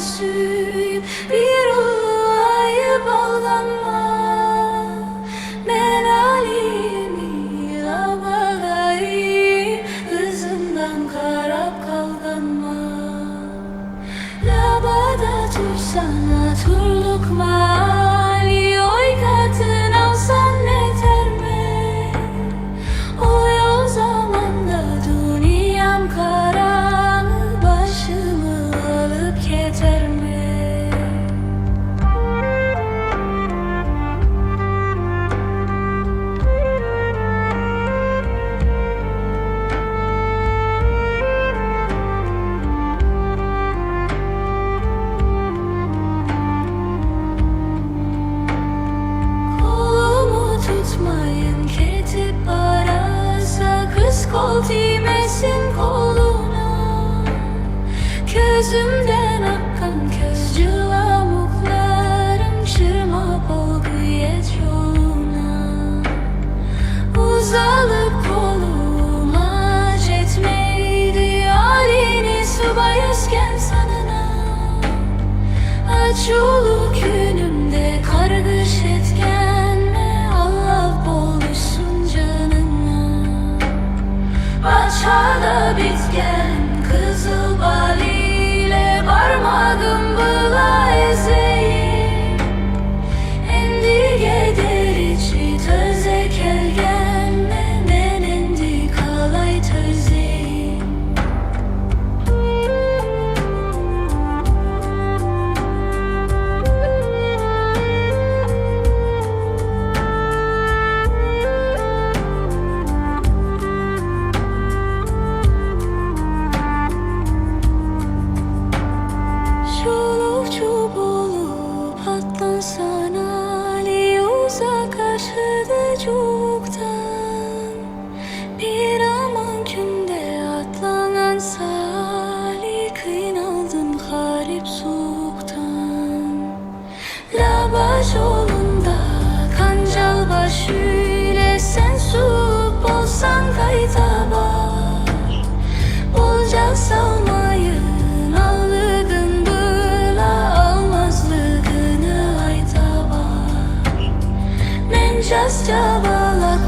suyup bir uluğa bağlanma. Melalimi labalayım, hızından karap kaldanma. Labada tursana turluk mali, oy katın alsan yeter mi? O zamanda dünyam karanı, başımı alıp yeter mi? Tutmayın ketip arasa, kız kol değmesin koluna. Gözümden akkan köz cıvamuklarım, çırma bolguyet yoluna. Uzalıp koluma jetmeydi, halini subayızken sanına. Açuluk günümde kargış etkenme, Allah boluşsun canına. Bahçada bitken kızıl baliyle, parmağım bula ezeyim. Endi gederici töze kelgenme, men endi kalay tözeyim. Çolukçu bulup atlansan Ali, uzak aşırı çoktan. Bir aman günde atlanan sali, kıynaldın garip soğuktan. Labaj yolunda kancal başıyla, sen sup olsan kayda var. Bolca salmayın allıgın bıla, almazlığını ayda var. Men just cavalak